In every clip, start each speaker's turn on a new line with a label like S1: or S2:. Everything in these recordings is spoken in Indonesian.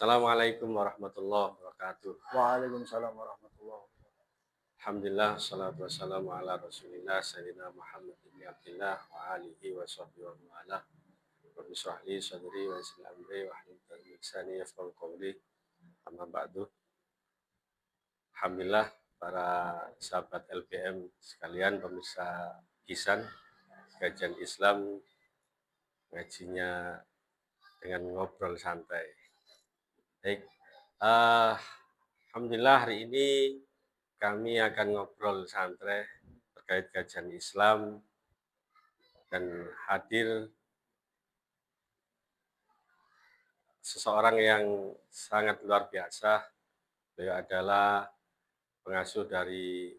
S1: Assalamualaikum warahmatullahi wabarakatuh.
S2: Waalaikumsalam warahmatullahi wabarakatuh.
S1: Alhamdulillah, salatu wassalamu ala rasulillah, Sayyidina Muhammad ibn Abdillah, wa alihi wa sahbihi wa ma'ala. Rabbi shrah li sadri wa yassir li amri wa hlul 'uqdatam min lisani yafqahu qawli. Amma ba'du. Alhamdulillah, para sahabat LPM sekalian, pemirsa Kisan, kajian Islam, ngajinya dengan ngobrol santai. Baik, Alhamdulillah hari ini kami akan ngobrol santai terkait kajian Islam dan hadir seseorang yang sangat luar biasa. Beliau adalah pengasuh dari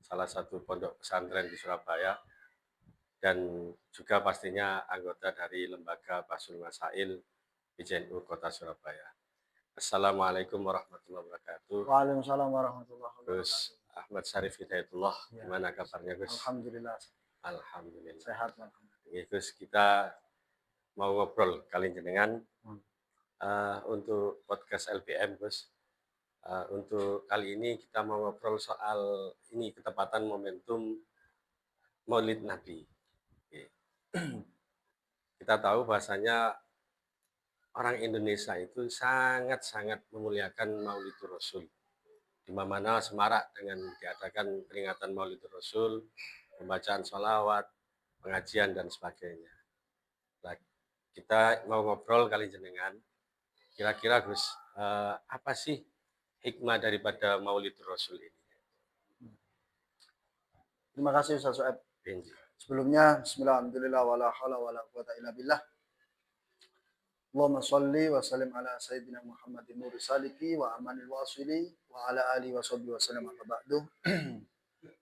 S1: salah satu pondok pesantren di Surabaya dan juga pastinya anggota dari Lembaga Basul Masail PJNU Kota Surabaya. Assalamualaikum warahmatullahi wabarakatuh.
S2: Waalaikumsalam warahmatullahi
S1: Gus
S2: wabarakatuh.
S1: Ahmad Syarif Hidayatullah,
S2: Ya.
S1: gimana kabarnya Gus?
S2: Alhamdulillah
S1: Alhamdulillah.
S2: sehat, alhamdulillah.
S1: Ya, Gus, kita mau ngobrol kali jenengan
S2: Hmm.
S1: untuk podcast LPM, Gus. Untuk kali ini kita mau ngobrol soal ini ketepatan momentum Maulid Nabi. Oke. Kita tahu bahasanya orang Indonesia itu sangat-sangat memuliakan Maulidur Rasul. Di mana semarak dengan diadakan peringatan Maulidur Rasul, pembacaan sholawat, pengajian, dan sebagainya. Nah, kita mau ngobrol kali jenengan, kira-kira Gus, apa sih hikmah daripada Maulidur Rasul ini?
S2: Terima kasih Ustaz Su'aib.
S1: Benji.
S2: Sebelumnya bismillahirrahmanirrahim wala haula wala quwata illa billah. Allahumma shalli wa sallim ala sayyidina Muhammadin nuri saliki wa amanil wasili wa ala alihi wa sahbihi wa sallam amma ba'du.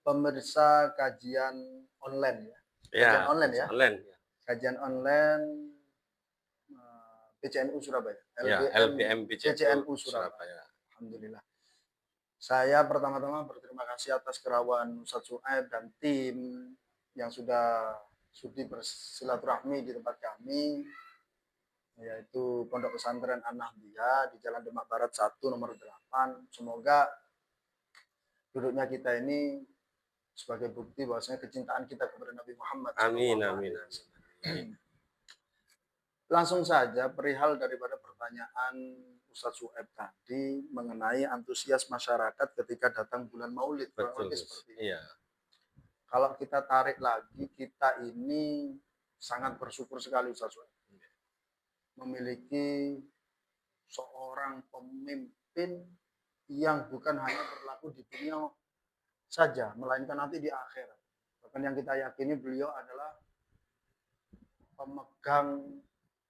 S2: Pemirsa kajian online ya. Kajian
S1: Ya,
S2: online ya.
S1: online.
S2: Kajian online PCNU Surabaya.
S1: Ya, LPM
S2: PCNU
S1: PJNU
S2: Surabaya.
S1: Surabaya.
S2: Alhamdulillah. Saya pertama-tama berterima kasih atas kerawan Ustaz Su'aib dan tim yang sudah sudi bersilaturahmi di tempat kami, yaitu Pondok Pesantren An-Nahdiyah di Jalan Demak Barat 1 nomor 8. Semoga duduknya kita ini sebagai bukti bahwasanya kecintaan kita kepada Nabi Muhammad
S1: Amin,
S2: SAW.
S1: amin, amin.
S2: Langsung saja perihal daripada pertanyaan Ustaz Su'aib tadi mengenai antusias masyarakat ketika datang bulan Maulid.
S1: Betul,
S2: Seperti itu.
S1: iya.
S2: Kalau kita tarik lagi, kita ini sangat bersyukur sekali Ustaz Su'aib memiliki seorang pemimpin yang bukan hanya berlaku di dunia saja, melainkan nanti di akhirat. Bahkan yang kita yakini beliau adalah pemegang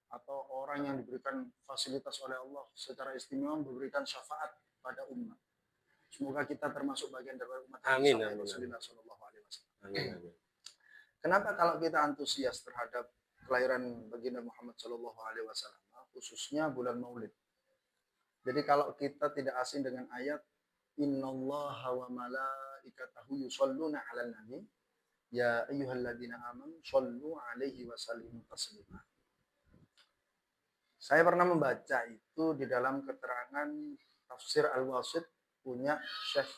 S2: atau orang yang diberikan fasilitas oleh Allah secara istimewa memberikan syafaat pada umat. Semoga kita termasuk bagian dari umat
S1: Amin,
S2: Nabi
S1: amin,
S2: Rasulullah SAW.
S1: Amin, amin.
S2: Kenapa kalau kita antusias terhadap kelahiran baginda Muhammad SAW, khususnya bulan Maulid? Jadi kalau kita tidak asing dengan ayat Innallaha wa malaikatahu yusholluna 'alan nabi ya ayyuhalladzina amanu shollu 'alaihi wa sallimu taslima. Saya pernah membaca itu di dalam keterangan tafsir Al-Wasit punya Syekh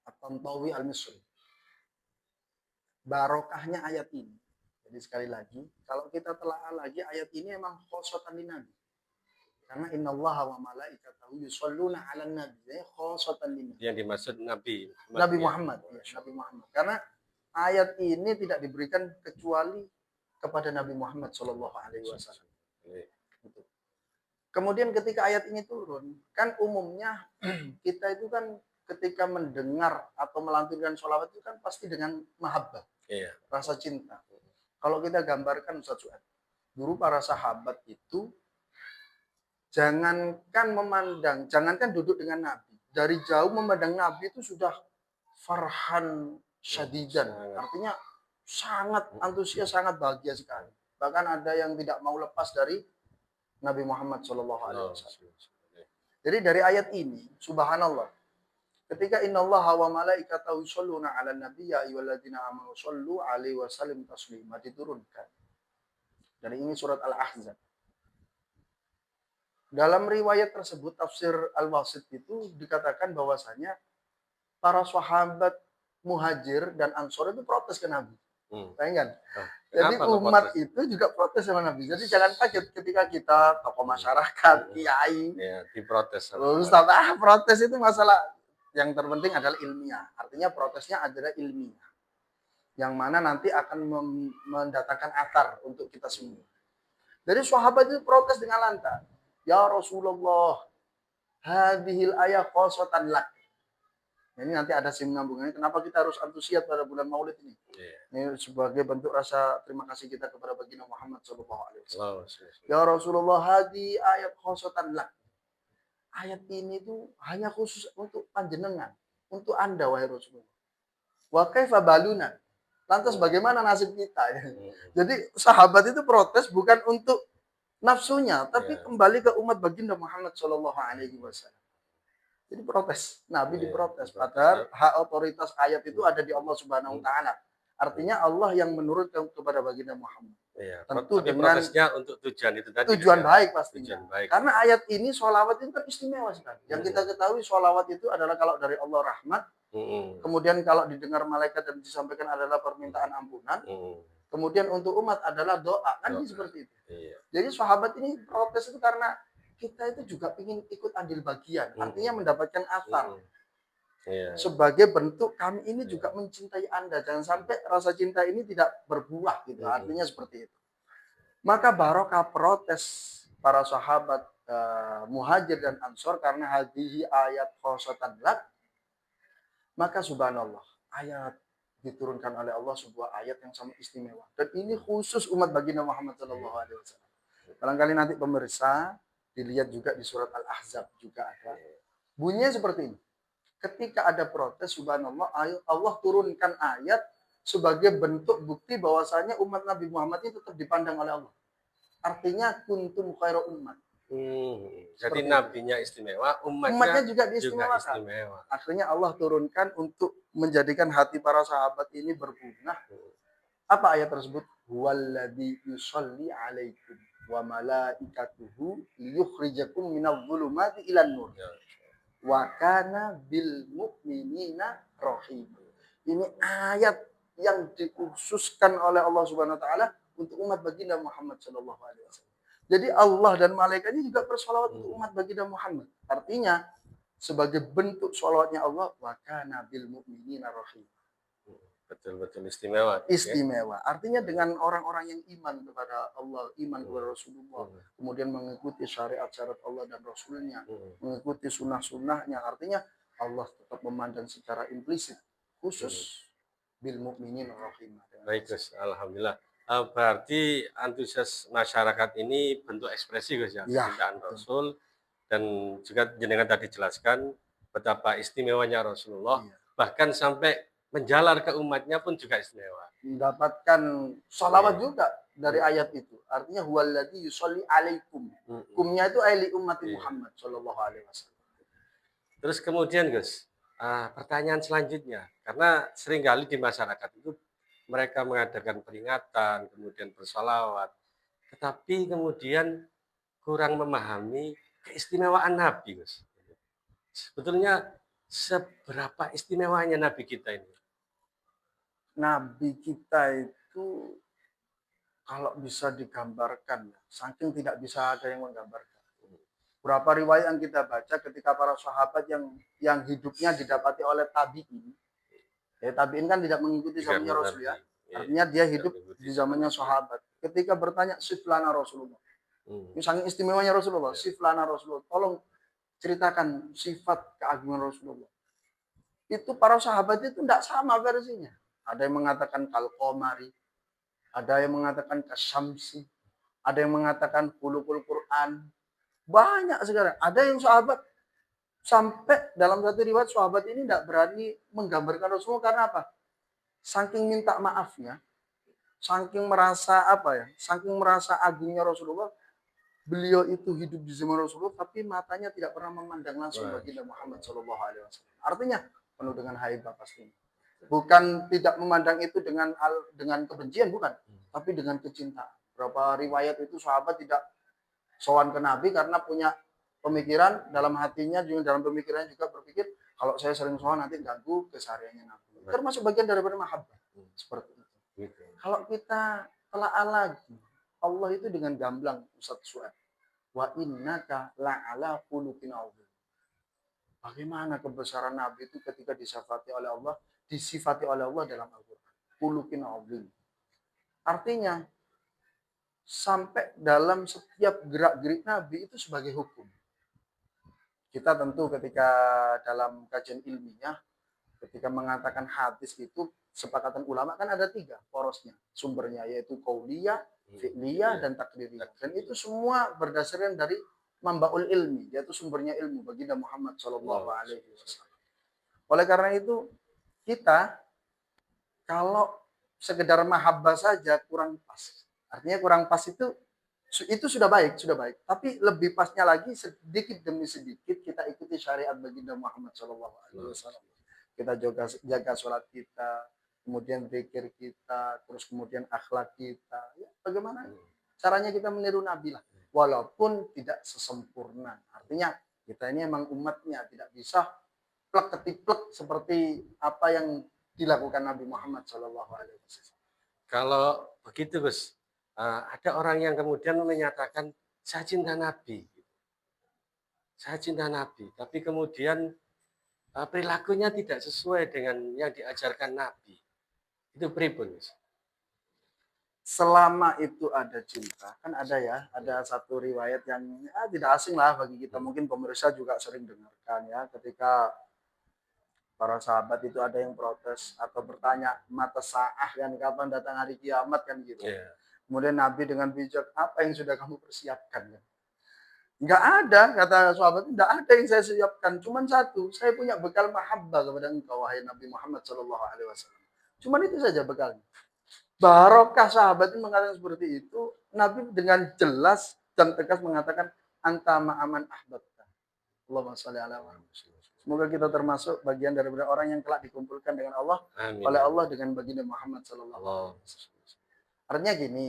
S2: At-Tantawi Al-Misri. Barokahnya ayat ini. Jadi sekali lagi, kalau kita telah lagi ayat ini emang khosotan di Nabi. Karena innallaha wa malaikatahu yusholluna 'alan nabi. Jadi khosotan di Nabi.
S1: Yang dimaksud Nabi
S2: Nabi Muhammad. Ya, Nabi Muhammad. Karena ayat ini tidak diberikan kecuali kepada Nabi Muhammad SAW. Kemudian ketika ayat ini turun, kan umumnya kita itu kan ketika mendengar atau melantunkan sholawat itu kan pasti dengan mahabbah,
S1: Iya.
S2: rasa cinta. Kalau kita gambarkan Ustaz Su'aib, dulu para sahabat itu jangankan duduk dengan Nabi, dari jauh memandang Nabi itu sudah farhan syadidan, artinya sangat antusias, sangat bahagia sekali. Bahkan ada yang tidak mau lepas dari Nabi Muhammad SAW. Jadi dari ayat ini, subhanallah, ketika innallaha wa malaikatahu yusholluna 'alan nabi ya ayyuhalladzina amanu shollu 'alaihi wa sallimu taslima diturunkan. Dan ini surat Al-Ahzab. Dalam riwayat tersebut tafsir Al-Wasit itu dikatakan bahwasanya para sahabat Muhajir dan Ansor itu protes ke Nabi. Bayangkan.
S1: Oh,
S2: Jadi
S1: kenapa kok
S2: umat
S1: protes?
S2: itu juga protes sama Nabi. Jadi jangan kaget ketika kita tokoh masyarakat, kiai,
S1: Ya, diprotes sama
S2: ustaz, protes itu masalah yang terpenting adalah ilmiah. Artinya protesnya adalah ilmiah. Yang mana nanti akan mendatangkan akar untuk kita semua. Jadi sahabat itu protes dengan lantang. Ya Rasulullah, hadhil ayah khosatan lak. Ini nanti ada sinambungannya. Kenapa kita harus antusias pada bulan Maulid ini? Ini sebagai bentuk rasa terima kasih kita kepada baginda Muhammad SAW. Ya Rasulullah, hadi ayat khosatan lak. Ayat ini tuh hanya khusus untuk panjenengan, untuk Anda wahai Rasulullah. Wa kaifa baluna? Lantas bagaimana nasib kita? Jadi sahabat itu protes bukan untuk nafsunya, tapi kembali ke umat baginda Muhammad SAW. Jadi protes, Nabi diprotes. Padahal hak otoritas ayat itu ada di Allah Subhanahu Wa Taala. Artinya Allah yang menurunkan kepada baginda Muhammad.
S1: Iya,
S2: Tentu
S1: tapi
S2: dengan
S1: protesnya untuk tujuan itu tadi.
S2: tujuan baik pastinya.
S1: Tujuan baik.
S2: Karena ayat ini sholawat itu kan istimewa sekali. Yang kita ketahui sholawat itu adalah kalau dari Allah rahmat. Kemudian kalau didengar malaikat dan disampaikan adalah permintaan ampunan. Kemudian untuk umat adalah doa. Kan seperti itu. Iya. Jadi sahabat ini protes itu karena kita itu juga ingin ikut andil bagian. Artinya mendapatkan asar. Sebagai bentuk kami ini juga mencintai Anda. Jangan sampai rasa cinta ini tidak berbuah gitu. Artinya seperti itu. Maka barokah protes para sahabat Muhajir dan Ansor karena hadhihi ayat khosatan lak. Maka subhanallah, ayat diturunkan oleh Allah sebuah ayat yang sangat istimewa. Dan ini khusus umat baginda Muhammad SAW. Barangkali nanti pemirsa dilihat juga di surat Al-Ahzab juga ada. Bunyinya seperti ini. Ketika ada protes, subhanallah, Allah turunkan ayat sebagai bentuk bukti bahwasanya umat Nabi Muhammad itu tetap dipandang oleh Allah. Artinya kuntum khairu ummat.
S1: Jadi nabinya istimewa,
S2: umatnya juga diistimewakan. Akhirnya Allah turunkan untuk menjadikan hati para sahabat ini berbunga. Apa ayat tersebut? Huwallazi yusolli alaikum wa malaikatuhu liyukhrijakum minadh dhulumati ilan nur. Wa kana bil mu'minina rahim. Ini ayat yang dikhususkan oleh Allah Subhanahu wa taala untuk umat baginda Muhammad sallallahu alaihi wasallam. Jadi Allah dan malaikatnya juga bersolawat untuk umat baginda Muhammad. Artinya sebagai bentuk solawatnya Allah, wa kana bil mu'minina rahim.
S1: Betul-betul istimewa.
S2: Istimewa. Artinya dengan orang-orang yang iman kepada Allah, iman kepada Rasulullah, kemudian mengikuti syariat-syariat Allah dan Rasulnya, mengikuti sunnah-sunnahnya. Artinya Allah tetap memandang secara implisit, khusus bil mu'minin rahim.
S1: Baik, Gus. Alhamdulillah. Berarti antusias masyarakat ini bentuk ekspresi, Gus, ya, kecintaan Rasul. Dan juga jenengan tadi jelaskan betapa istimewanya Rasulullah. Bahkan sampai menjalar ke umatnya pun juga istimewa. Mendapatkan sholawat juga dari ayat itu. Artinya huwallazi yusolli alaikum. Kumnya itu ali ummati Muhammad sallallahu alaihi wasallam. Terus kemudian, Gus, pertanyaan selanjutnya, karena seringkali di masyarakat itu mereka mengadakan peringatan, kemudian bersolawat, tetapi kemudian kurang memahami keistimewaan Nabi, Gus. Sebetulnya seberapa istimewanya Nabi kita ini? Nabi kita itu kalau bisa digambarkan, saking tidak bisa ada yang menggambarkan. Berapa riwayat yang kita baca ketika para sahabat yang hidupnya didapati oleh tabi'in. Ya, tabi'in kan tidak mengikuti zamannya Rasul ya. Artinya dia hidup di zamannya sahabat. Ketika bertanya siflana Rasulullah. Saking istimewanya Rasulullah, siflana Rasulullah. Tolong ceritakan sifat keagungan Rasulullah. Itu para sahabat itu tidak sama versinya. Ada yang mengatakan kal-qamari, ada yang mengatakan kasyamsi, ada yang mengatakan khuluqul Quran. Banyak sekarang. Ada yang sahabat sampai dalam satu riwayat sahabat ini tidak berani menggambarkan Rasulullah karena apa? Saking minta maafnya, saking merasa apa ya? Saking merasa agungnya Rasulullah, beliau itu hidup di zaman Rasulullah tapi matanya tidak pernah memandang langsung baginda Muhammad Shallallahu Alaihi Wasallam. Artinya penuh dengan haibah pastinya. Bukan tidak memandang itu dengan kebencian, bukan, tapi dengan kecintaan. Berapa riwayat itu sahabat tidak
S2: sowan ke Nabi karena punya pemikiran dalam hatinya, juga dalam pemikirannya juga berpikir kalau saya sering sowan nanti ganggu kesehariannya Nabi. Termasuk bagian daripada mahabbah. Seperti itu.
S1: Gitu.
S2: Kalau kita telaah lagi, Allah itu dengan gamblang Ustaz Suad. Wa innaka la'ala khuluqin adzim. Bagaimana kebesaran Nabi itu ketika disifati oleh Allah dalam Al-Qur'an. Khuluqin adzim. Artinya sampai dalam setiap gerak-gerik Nabi itu sebagai hukum. Kita tentu ketika dalam kajian ilmiah, ketika mengatakan hadis itu, sepakatan ulama kan ada 3 porosnya sumbernya, yaitu qauliyah, fi'liyah, dan takdiriyah. Dan itu semua berdasarkan dari mambaul ilmi, yaitu sumbernya ilmu baginda Muhammad Shallallahu Alaihi Wasallam. Oleh karena itu kita kalau sekedar mahabbah saja kurang pas. Artinya kurang pas itu sudah baik. Tapi lebih pasnya lagi sedikit demi sedikit kita ikuti syariat baginda Muhammad Shallallahu Alaihi Wasallam. Kita jaga sholat kita, kemudian zikir kita, terus kemudian akhlak kita. Ya, bagaimana caranya kita meniru Nabi lah, walaupun tidak sesempurna. Artinya kita ini emang umatnya, tidak bisa plek ketiplek seperti apa yang dilakukan Nabi Muhammad Shallallahu Alaihi Wasallam.
S1: Kalau begitu Gus, ada orang yang kemudian menyatakan saya cinta Nabi, tapi kemudian perilakunya tidak sesuai dengan yang diajarkan Nabi. Itu pripun, Gus?
S2: Selama itu ada cinta, kan ada satu riwayat yang tidak asing lah bagi kita, mungkin pemirsa juga sering dengarkan ya, ketika para sahabat itu ada yang protes atau bertanya mata sa'ah kan, kapan datang hari kiamat kan gitu.
S1: Yeah.
S2: Kemudian Nabi dengan bijak, apa yang sudah kamu persiapkan? Enggak ada, kata sahabat, enggak ada yang saya siapkan, cuman satu, saya punya bekal mahabbah kepada engkau wahai Nabi Muhammad Shallallahu Alaihi Wasallam. Cuman itu saja bekalnya. Barokah sahabat itu mengatakan seperti itu, Nabi dengan jelas dan tegas mengatakan anta ma'aman ahbabta. Allahumma sholli ala Muhammad. Semoga kita termasuk bagian daripada orang yang telah dikumpulkan dengan Allah. Amin. Oleh Allah dengan baginda Muhammad sallallahu alaihi wasallam. Artinya gini,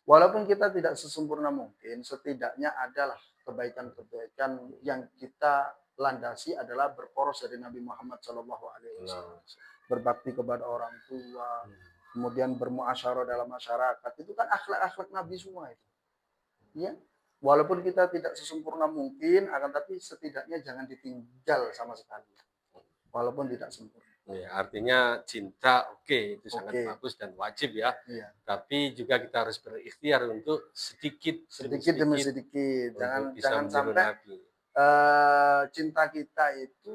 S2: walaupun kita tidak sesempurna mungkin, setidaknya adalah kebaikan-kebaikan yang kita landasi adalah berporos dari Nabi Muhammad sallallahu alaihi wasallam. Berbakti kepada orang tua, kemudian bermuasyarah dalam masyarakat, itu kan akhlak-akhlak Nabi semua itu. Ya, walaupun kita tidak sesempurna mungkin, akan tapi setidaknya jangan ditinggal sama sekali, walaupun tidak sempurna.
S1: Ya, artinya cinta itu sangat bagus dan wajib ya. Iya. Tapi juga kita harus berikhtiar untuk sedikit
S2: demi sedikit. Jangan sampai cinta kita itu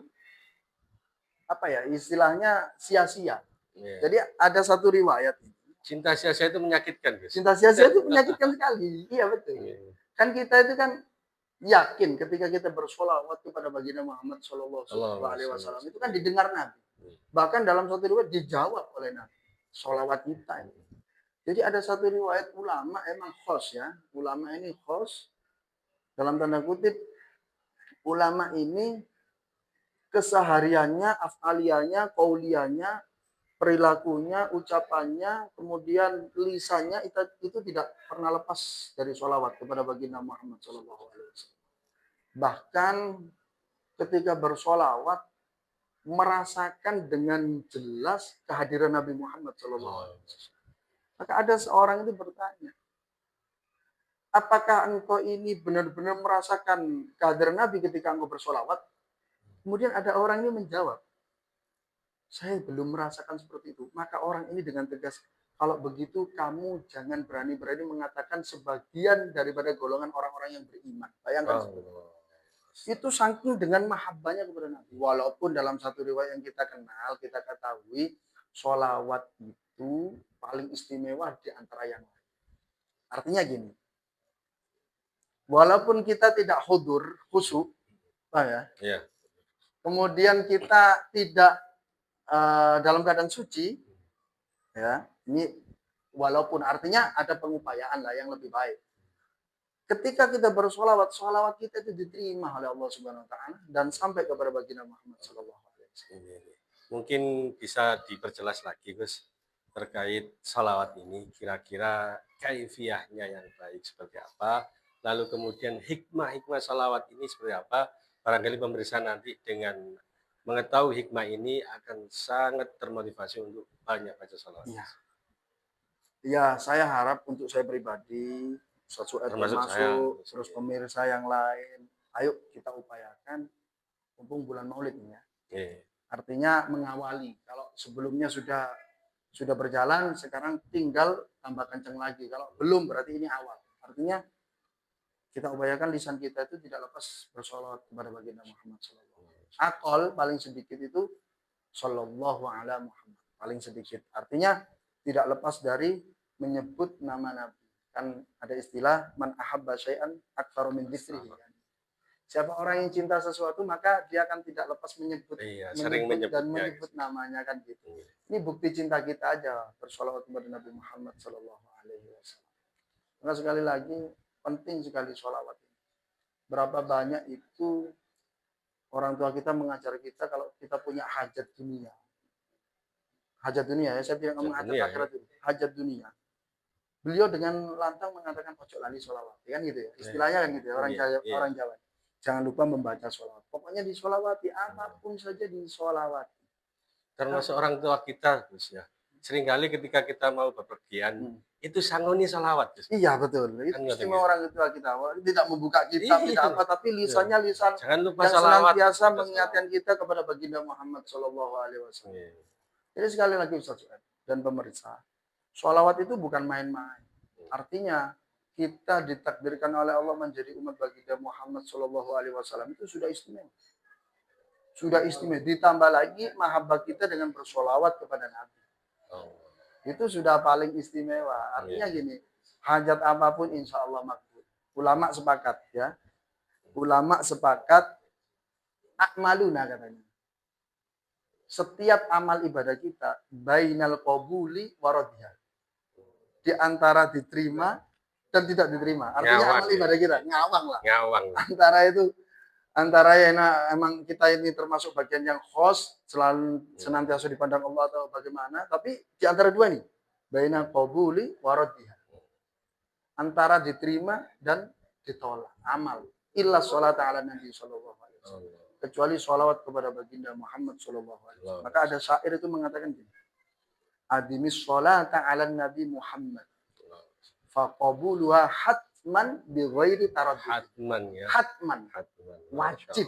S2: istilahnya sia-sia. Yeah. Jadi ada satu riwayat,
S1: cinta sia-sia itu menyakitkan, guys.
S2: Cinta sia-sia itu menyakitkan sekali. Iya betul. Yeah. Kan kita itu kan yakin ketika kita bersolawat kepada baginda Muhammad Shallallahu Alaihi Wasallam itu kan didengar Nabi. Bahkan dalam satu riwayat dijawab oleh Nabi. Solawat kita ini. Jadi ada satu riwayat ulama emang khos ya. Ulama ini khos dalam tanda kutip. Ulama ini kesehariannya, afaliannya, kauliannya, perilakunya, ucapannya, kemudian lisannya itu tidak pernah lepas dari sholawat kepada baginda Muhammad Shallallahu Alaihi Wasallam. Bahkan ketika bersolawat merasakan dengan jelas kehadiran Nabi Muhammad Shallallahu Alaihi Wasallam. Maka ada seorang itu bertanya, apakah engkau ini benar-benar merasakan kehadiran Nabi ketika engkau bersolawat? Kemudian ada orang ini menjawab, saya belum merasakan seperti itu. Maka orang ini dengan tegas, kalau begitu kamu jangan berani-berani mengatakan sebagian daripada golongan orang-orang yang beriman. Bayangkan itu saking dengan mahabbahnya kepada Nabi. Walaupun dalam satu riwayat yang kita kenal, kita ketahui, sholawat itu paling istimewa di antara yang lain. Artinya gini, walaupun kita tidak hudur, khusyuk, kemudian kita tidak dalam keadaan suci, ya, ini walaupun artinya ada pengupayaan lah yang lebih baik. Ketika kita bersolawat, solawat kita itu diterima oleh Allah Subhanahu Wa Taala dan sampai kepada baginda Muhammad Sallallahu Alaihi Wasallam.
S1: Mungkin bisa diperjelas lagi, Gus, terkait solawat ini. Kira-kira kaifiyahnya yang baik seperti apa? lalu kemudian hikmah-hikmah salawat ini seperti apa, barangkali pemirsa nanti dengan mengetahui hikmah ini akan sangat termotivasi untuk banyak baca salawat.
S2: Iya. Ya, saya harap untuk saya pribadi, Ustaz Su'aid
S1: Termasuk saya.
S2: termasuk, terus pemirsa yang lain, ayo kita upayakan mumpung bulan Maulid ini ya.
S1: Iya.
S2: Artinya mengawali. Kalau sebelumnya sudah berjalan, sekarang tinggal tambah kencang lagi. Kalau belum berarti ini awal. Artinya kita upayakan lisan kita itu tidak lepas bersolawat kepada baginda Muhammad SAW. Akol paling sedikit itu Sallallahu ala Muhammad. Paling sedikit. Artinya tidak lepas dari menyebut nama Nabi. Kan ada istilah man ahabba syai'an aktsara min dzikrihi. Siapa orang yang cinta sesuatu maka dia akan tidak lepas menyebut,
S1: sering
S2: dan menyebut namanya kan gitu. Ini bukti cinta kita aja bersolawat kepada Nabi Muhammad Sallallahu Alaihi Wasallam. Karena sekali lagi penting sekali sholawat ini. Berapa banyak itu orang tua kita mengajar kita kalau kita punya hajat dunia. Hajat dunia ya, saya tidak ngomong hajat akhirat itu. Hajat dunia. Beliau dengan lantang mengatakan ojo lali sholawat, kan gitu ya. Istilahnya kan gitu ya, orang Jawa. Jangan lupa membaca sholawat. Pokoknya disolawati, apapun saja disolawati.
S1: Termasuk orang tua kita, Gus ya. Seringkali ketika kita mau bepergian, itu sangoni sholawat. Gus.
S2: Iya betul. Itu kan istimewa orang tua kita. Tidak membuka kitab, tidak apa, tapi lisannya lisan
S1: jangan lupa
S2: yang
S1: sholawat.
S2: Senantiasa mengingatkan kita kepada baginda Muhammad Shallallahu Alaihi Wasallam. Jadi sekali lagi Ustaz dan pemirsa, sholawat itu bukan main-main. Artinya kita ditakdirkan oleh Allah menjadi umat baginda Muhammad Shallallahu Alaihi Wasallam itu sudah istimewa. Sudah istimewa. Ditambah lagi mahabbah kita dengan bersolawat kepada Nabi. Itu sudah paling istimewa. Artinya gini, hajat apapun insya Allah makbul. Ulama sepakat ya. Ulama sepakat akmaluna katanya. Setiap amal ibadah kita bainal qabuli waradhiha. Di antara diterima dan tidak diterima. Artinya ngawang, amal ibadah kita ngawang lah.
S1: Ngawang.
S2: Antara yang emang kita ini termasuk bagian yang khos selalu senantiasa dipandang Allah atau bagaimana, tapi di antara dua nih, bainal qabuli waradhiha. Antara diterima dan ditolak amal. Illa sholata ala Nabi sallallahu alaihi wasallam. Kecuali sholawat kepada baginda Muhammad sallallahu alaihi wasallam. Maka ada syair itu mengatakan gini. Adimis sholata ala Nabi Muhammad. Faqabuluha hatman bi ghairi taraddud.
S1: Hatman ya.
S2: Hatman. Wajib.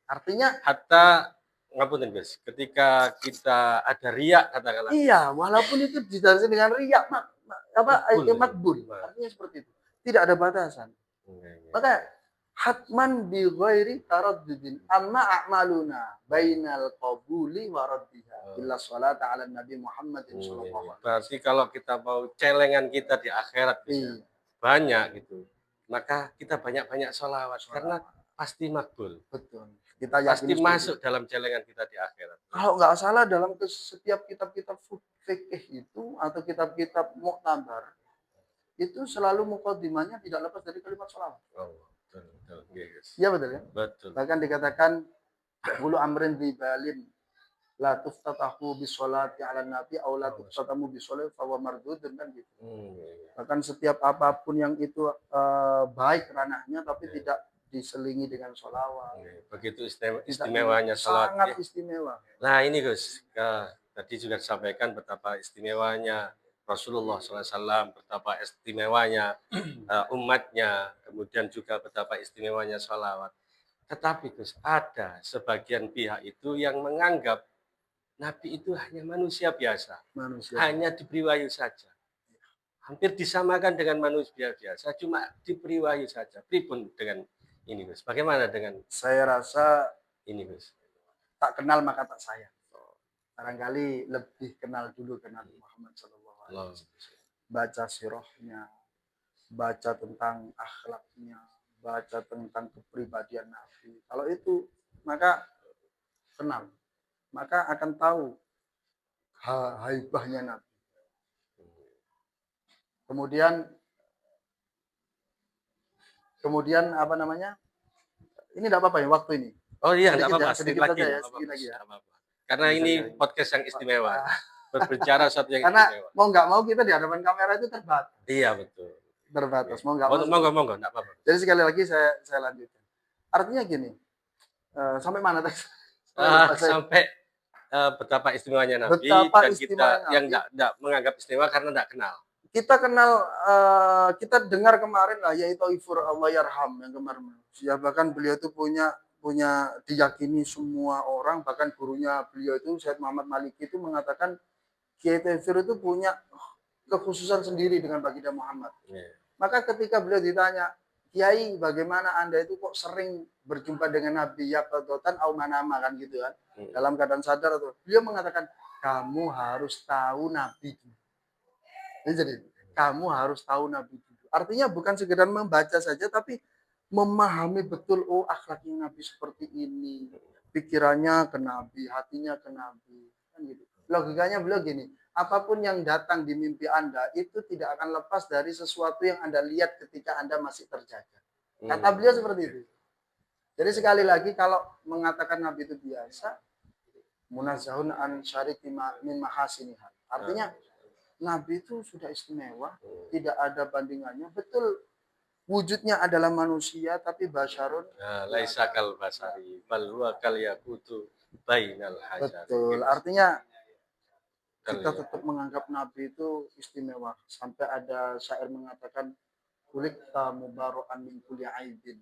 S2: Artinya
S1: hatta ngapunten Gus, ketika kita ada riak katakanlah.
S2: Iya, walaupun itu didasari dengan riak makbul. Artinya seperti itu. Tidak ada batasan. Maka hatman bi ghairi taraddudin amma a'maluna bainal qabuli wa raddiha illa sholata ala Nabi Muhammadin sallallahu alaihi wasallam.
S1: Berarti kalau kita mau celengan kita di akhirat banyak gitu. Maka kita banyak-banyak sholawat karena pasti makbul.
S2: Betul.
S1: Kita pasti masuk dalam celengan kita di akhirat.
S2: Kalau nggak salah dalam setiap kitab-kitab fikih itu atau kitab-kitab muktabar itu selalu muqaddimahnya tidak lepas dari kalimat sholawat.
S1: Betul.
S2: Iya betul ya?
S1: Betul.
S2: Bahkan dikatakan bulu amrin di balin la tuftatahu bisolati ala nabi aw la tuftatamu bisolati fa huwa mardudun kan gitu. Bahkan setiap apapun yang itu baik ranahnya tapi tidak diselingi dengan sholawat.
S1: Begitu istimewanya sholawat.
S2: Sangat istimewa.
S1: Nah ini Gus, tadi juga disampaikan betapa istimewanya Rasulullah SAW, betapa istimewanya umatnya, kemudian juga betapa istimewanya sholawat. Tetapi Gus, ada sebagian pihak itu yang menganggap Nabi itu hanya manusia biasa, hanya diberi wahyu saja. Hampir disamakan dengan manusia biasa, cuma diberi wahyu saja. Pripun dengan ini Gus? Bagaimana dengan?
S2: Saya rasa
S1: ini Gus.
S2: Tak kenal maka tak sayang. Barangkali lebih kenal dulu ke Nabi Muhammad SAW. Baca sirahnya, baca tentang akhlaknya, baca tentang kepribadian Nabi. Kalau itu maka kenal, maka akan tahu haibahnya Nabi. Kemudian apa namanya? Ini tidak apa-apa ya waktu ini.
S1: Oh iya, tidak apa-apa.
S2: Sedikit lagi ya, sedikit lagi ya.
S1: Karena ini podcast yang istimewa. Berbicara sesuatu yang
S2: karena
S1: istimewa.
S2: Mau nggak mau kita di hadapan kamera itu terbatas.
S1: Iya betul.
S2: terbatas. Mau nggak mau
S1: Monggo, monggo, enggak apa-apa.
S2: jadi sekali lagi saya lanjutkan. Artinya gini, sampai mana tadi? Sampai lupa saya.
S1: Sampai betapa istimewanya Nabi
S2: Betapa
S1: dan kita
S2: istimewa
S1: yang
S2: Nabi.
S1: enggak menganggap istimewa karena enggak kenal.
S2: Kita kenal, kita dengar kemarin lah, yaitu Ifur Allah Yarham yang kemarin. Ya, bahkan beliau itu punya punya diyakini semua orang, bahkan gurunya beliau itu Syed Muhammad Maliki itu mengatakan Kiai Taifir itu punya kekhususan sendiri dengan baginda Muhammad.
S1: Yeah.
S2: Maka ketika beliau ditanya, Kiai, bagaimana Anda itu kok sering berjumpa dengan Nabi ya kedotan au manama kan gitu kan? Dalam keadaan sadar atau beliau mengatakan kamu harus tahu Nabi. Jadi kamu harus tahu Nabi dulu. Artinya bukan sekedar membaca saja, tapi memahami betul, oh akhlaknya Nabi seperti ini, pikirannya ke Nabi, hatinya ke Nabi, kan gitu. Logikanya beliau gini, apapun yang datang di mimpi Anda itu tidak akan lepas dari sesuatu yang Anda lihat ketika Anda masih terjaga. Kata beliau seperti itu. Jadi sekali lagi kalau mengatakan Nabi itu biasa, munazzahun an syariki min mahasiniha. Artinya Nabi itu sudah istimewa, tidak ada bandingannya. Betul, wujudnya adalah manusia, tapi basyarun.
S1: Laisa kal basari, bal huwa kal yakutu bainal hajar.
S2: Betul, artinya kita tetap menganggap Nabi itu istimewa. Sampai ada syair mengatakan, kulikta mubaro'an min kulli aibin.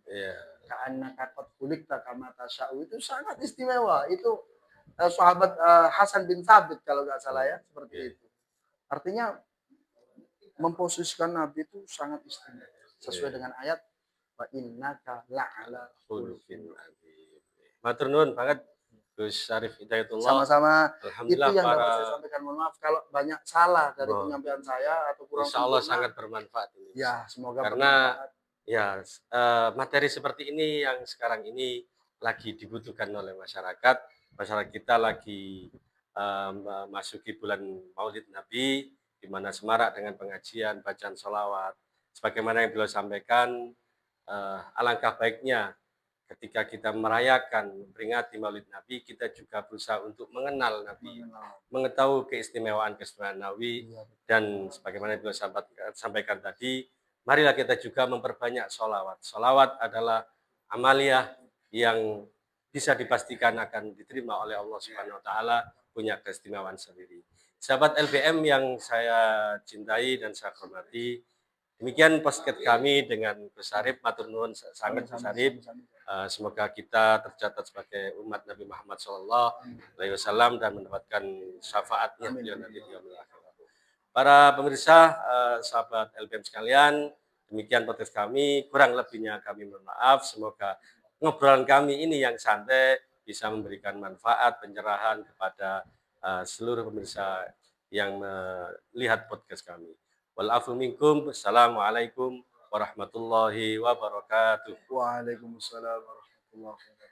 S2: Ka'annaka qad kulikta kama tasya'u. Itu sangat istimewa. Itu sahabat Hasan bin Thabit kalau nggak salah ya, seperti itu. Artinya memposisikan Nabi itu sangat istimewa sesuai dengan ayat wa innaka la'ala khuluqin
S1: azim. Matur nuwun banget Gus Syarif Hidayatullah.
S2: Sama-sama. Itu yang dapat saya
S1: para
S2: sampaikan. Mohon maaf kalau banyak salah dari penyampaian saya atau kurang
S1: Insya Allah
S2: sempurna.
S1: sangat bermanfaat ini.
S2: Ya, semoga
S1: karena
S2: bermanfaat.
S1: Ya materi seperti ini yang sekarang ini lagi dibutuhkan oleh masyarakat. Masyarakat kita lagi memasuki bulan Maulid Nabi, di mana semarak dengan pengajian, bacaan sholawat. Sebagaimana yang beliau sampaikan, alangkah baiknya ketika kita merayakan, memperingati Maulid Nabi, kita juga berusaha untuk mengenal Nabi, mengetahui keistimewaan Nabi, dan sebagaimana yang beliau sampaikan tadi, marilah kita juga memperbanyak sholawat. Sholawat adalah amaliyah yang bisa dipastikan akan diterima oleh Allah Subhanahu Wa Taala, punya keistimewaan sendiri. Sahabat LBM yang saya cintai dan saya hormati, demikian podcast kami dengan Gus Syarif. Matur nuwun sangat Gus Syarif. Semoga kita tercatat sebagai umat Nabi Muhammad SAW dan mendapatkan syafaatnya beliau nanti di yaumil akhir. Para pemirsa, sahabat LBM sekalian, demikian podcast kami. Kurang lebihnya kami mohon maaf. Semoga ngobrolan kami ini yang santai bisa memberikan manfaat, pencerahan kepada seluruh pemirsa yang melihat podcast kami. Walafu minkum. Assalamualaikum warahmatullahi wabarakatuh.
S2: Waalaikumsalam warahmatullahi wabarakatuh.